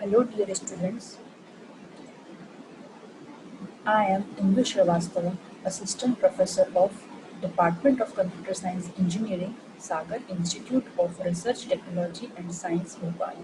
Hello dear students, I am Indu Shrivastava, Assistant Professor of Department of Computer Science Engineering, Sagar Institute of Research Technology and Science, Bhopal.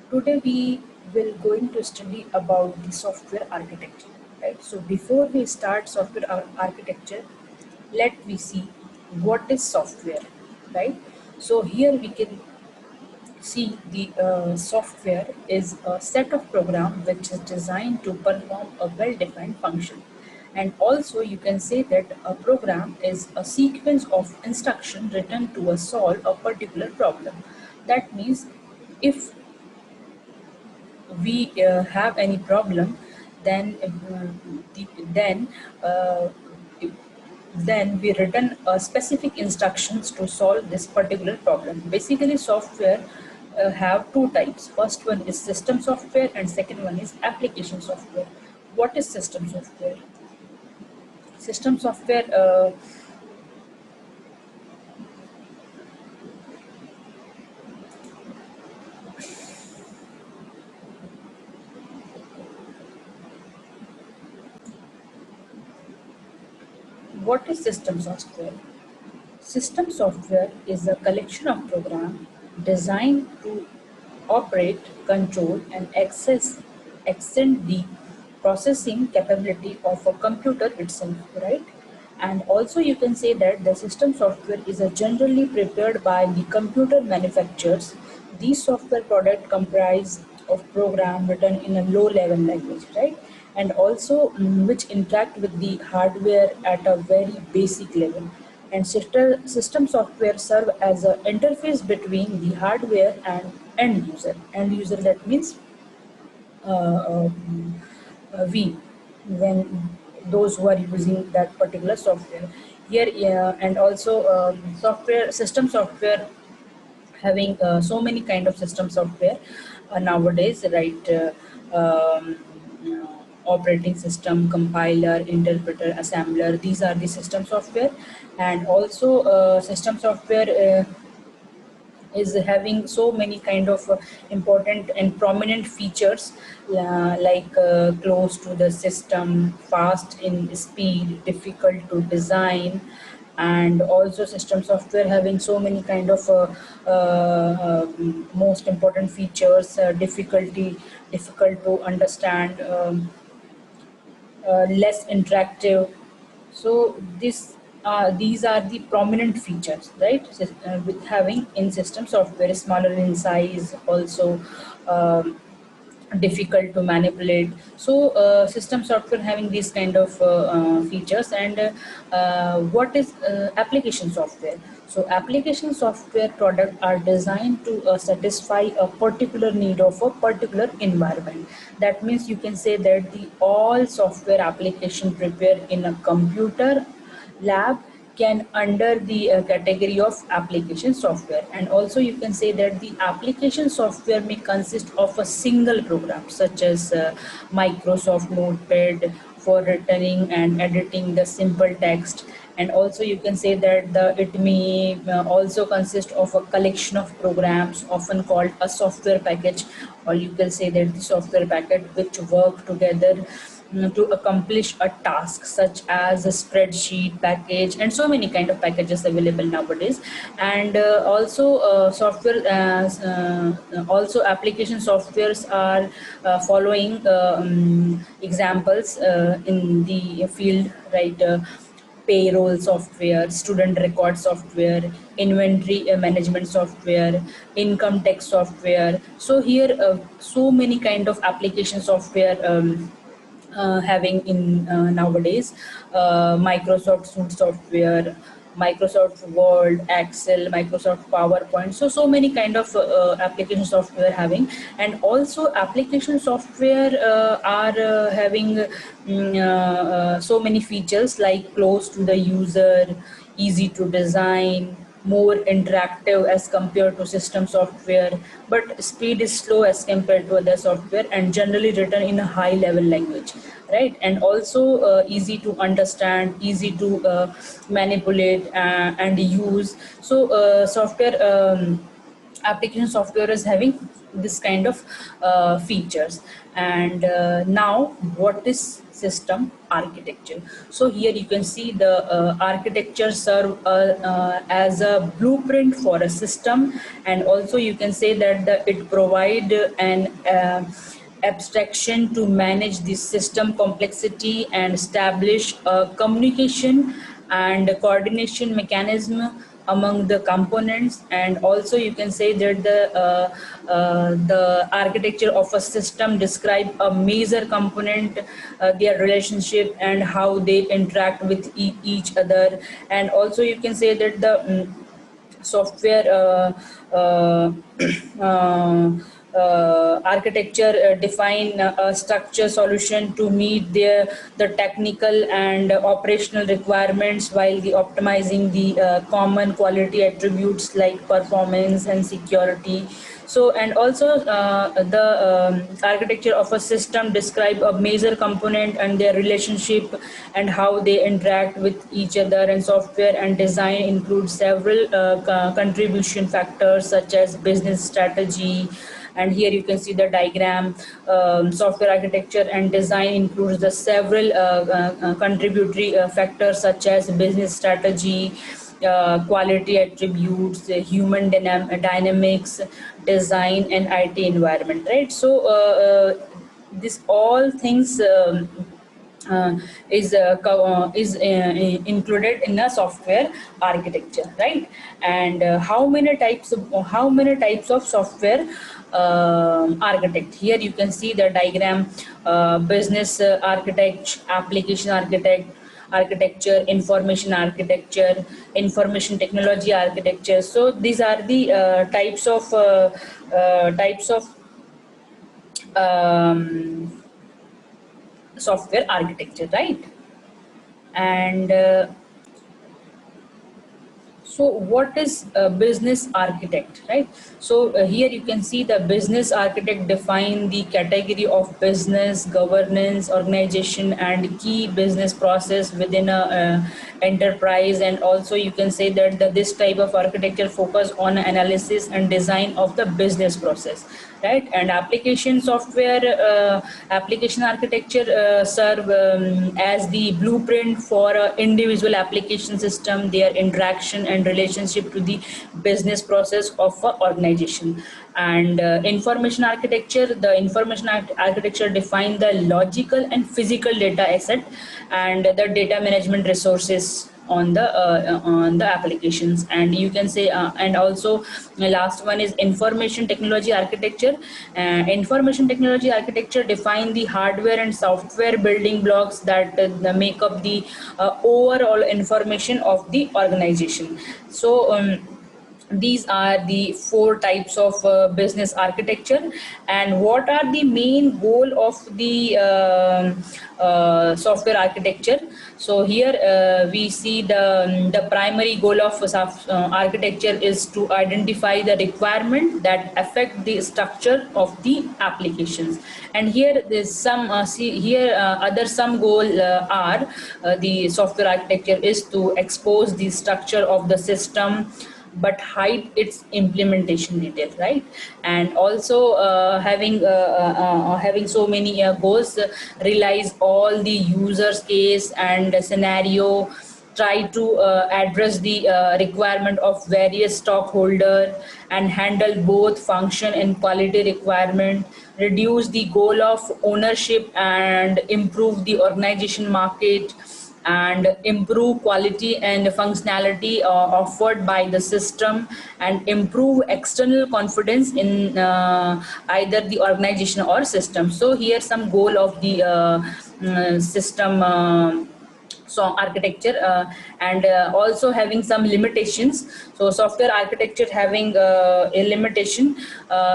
Today we will going to study about the software architecture. Right. So before we start software architecture, let me see what is software. Right. So here we can see, the software is a set of program which is designed to perform a well-defined function. And also you can say that a program is a sequence of instruction written to solve a particular problem. That means if we have any problem, then then uh, then we written specific instructions to solve this particular problem. Basically, software have two types. First one is system software and second one is application software. What is system software? System software what is system software? System software is a collection of programs designed to operate, control, and extend the processing capability of a computer itself, right? And also you can say that the system software is a generally prepared by the computer manufacturers. These software products comprise of program written in a low level language, right? And also which interact with the hardware at a very basic level. And system software serve as an interface between the hardware and end user. End user, that means we, when those who are using that particular software here. And also software system software having so many kind of system software nowadays, right? Operating system, compiler, interpreter, assembler, these are the system software. And also system software is having so many kind of important and prominent features, like close to the system, fast in speed, difficult to design. And also system software having so many kind of most important features, difficult to understand, less interactive. So these are the prominent features, right? With having in system software, smaller in size, also um, difficult to manipulate. So system software having these kind of features. And what is application software? So application software products are designed to satisfy a particular need of a particular environment. That means you can say that the all software application prepared in a computer lab can under the category of application software. And also you can say that the application software may consist of a single program, such as Microsoft Notepad for returning and editing the simple text. And also you can say that it may also consist of a collection of programs, often called a software package, or you can say that the software package which work together to accomplish a task, such as a spreadsheet package, and so many kind of packages available nowadays. And also software also application softwares are following examples in the field, right? Payroll software, student record software, inventory management software, income tax software. So here so many kind of application software having in nowadays. Microsoft Suite software, Microsoft Word, Excel, Microsoft PowerPoint. So many kind of application software having. And also application software are having so many features, like close to the user, easy to design, more interactive as compared to system software, but speed is slow as compared to other software, and generally written in a high level language, right? And also easy to understand, easy to manipulate and use. So software application software is having this kind of features. And now, what is system architecture? So here you can see the architecture serve as a blueprint for a system, and also you can say that it provide an abstraction to manage the system complexity and establish a communication and coordination mechanism among the components. And also you can say that the architecture of a system describe a major component, their relationship and how they interact with each other. And also you can say that the software architecture define a structure solution to meet the technical and operational requirements, while the optimizing the common quality attributes like performance and security. So, and also the architecture of a system describe a major component and their relationship and how they interact with each other. And software and design include several contribution factors such as business strategy. And here you can see the diagram. Software architecture and design includes the several contributory factors such as business strategy, quality attributes, human dynamics, design, and IT environment, right? So this all things is included in a software architecture, right? And how many types of software architect? Here you can see the diagram: business architect, application architecture, information technology architecture. So these are the types of software architecture, right? And so what is a business architect, right? So here you can see the business architect define the category of business governance, organization, and key business process within a enterprise. And also you can say that this type of architecture focus on analysis and design of the business process, right? And application architecture serve as the blueprint for individual application system, their interaction and relationship to the business process of an organization. And information architecture define the logical and physical data asset and the data management resources on the applications. And you can say and also the last one is information technology architecture. Information technology architecture define the hardware and software building blocks that make up the overall information of the organization. So these are the four types of business architecture. And what are the main goal of the software architecture? So here we see the primary goal of architecture is to identify the requirement that affect the structure of the applications. And here there's some other some goal are the software architecture is to expose the structure of the system but hide its implementation detail, right? And also having so many goals, realize all the users case and scenario, try to address the requirement of various stockholder and handle both function and quality requirement, reduce the goal of ownership and improve the organization market, and improve quality and functionality offered by the system, and improve external confidence in either the organization or system. So here some goal of the system so architecture, and also having some limitations. So software architecture having a limitation.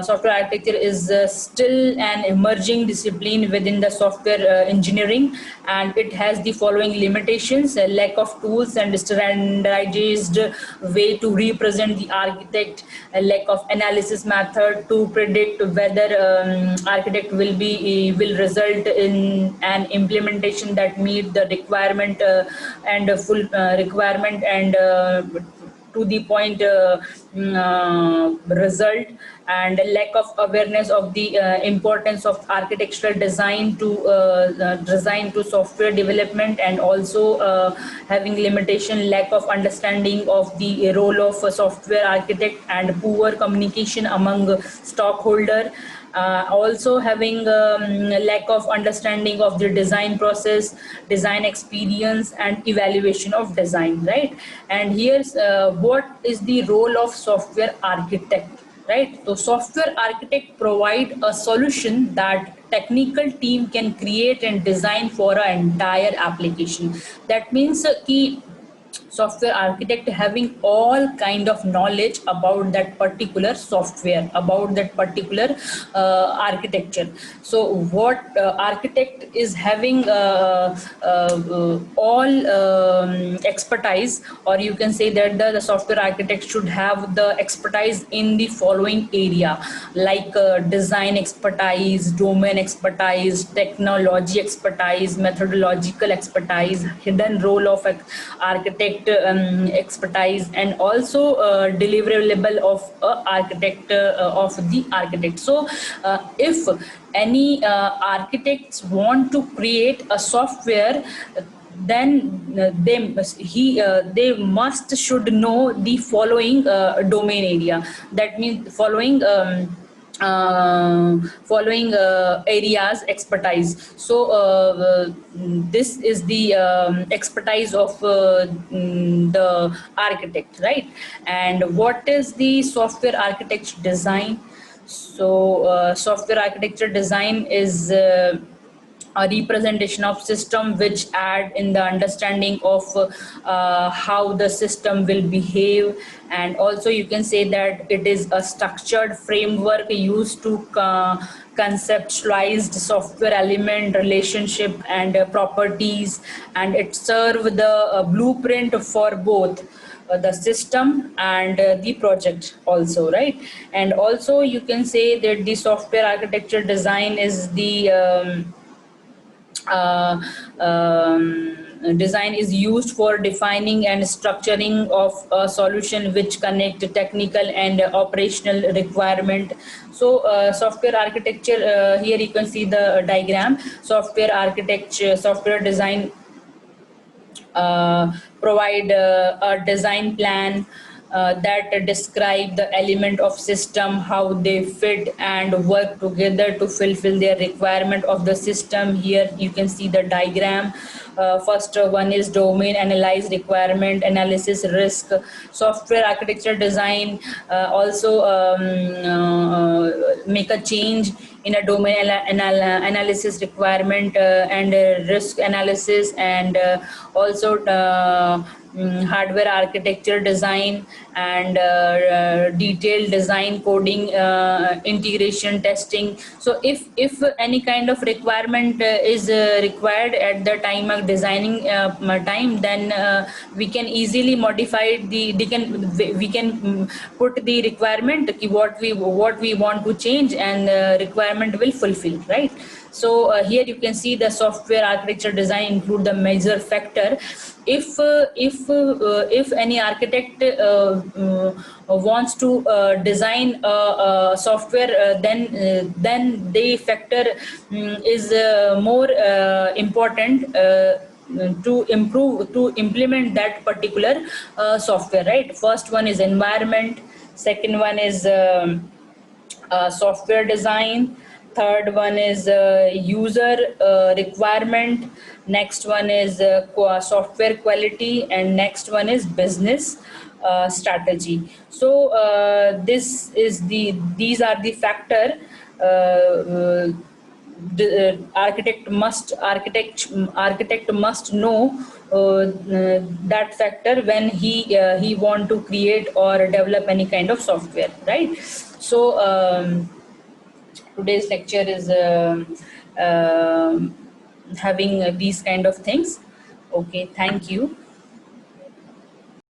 Software architecture is still an emerging discipline within the software engineering, and it has the following limitations: a lack of tools and standardized way to represent the architect, a lack of analysis method to predict whether architect will result in an implementation that meet the requirement and full requirement, and to the point result, and a lack of awareness of the importance of architectural design to software development, and also having limitation, lack of understanding of the role of a software architect, and poor communication among stockholder. Also having lack of understanding of the design process, design experience, and evaluation of design, right? And here's what is the role of software architect, right? So software architect provide a solution that technical team can create and design for an entire application. That means key software architect having all kind of knowledge about that particular software, about that particular architecture. So what architect is having all expertise, or you can say that the software architect should have the expertise in the following area, like design expertise, domain expertise, technology expertise, methodological expertise, hidden role of architect expertise, and also deliverable of architect of the architect. So if any architects want to create a software, then they must should know the following domain area. That means following areas expertise. So this is the expertise of the architect, right? And what is the software architecture design? So software architecture design is a representation of system which add in the understanding of how the system will behave. And also you can say that it is a structured framework used to conceptualized software element relationship and properties, and it serve the blueprint for both the system and the project also, right? And also you can say that the software architecture design is the uh, design is used for defining and structuring of a solution which connect technical and operational requirement. So software architecture, here you can see the diagram. Software architecture, software design provide a design plan that describe the element of system, how they fit and work together to fulfill their requirement of the system. Here you can see the diagram. First one is domain analyze, requirement analysis, risk. Software architecture design also make a change in a domain analysis, requirement and risk analysis, and also hardware architecture design, and detailed design, coding, integration, testing. So if any kind of requirement is required at the time of designing time, then we can easily modify we can put the requirement what we want to change, and requirement will fulfill, right? So here you can see the software architecture design include the major factor. If any architect wants to design software, then the factor is more important to implement that particular software, right? First one is environment, second one is software design, third one is user requirement, next one is software quality, and next one is business strategy. So these are the factor the architect must know that factor when he want to create or develop any kind of software, right? So today's lecture is having these kind of things. Okay, thank you.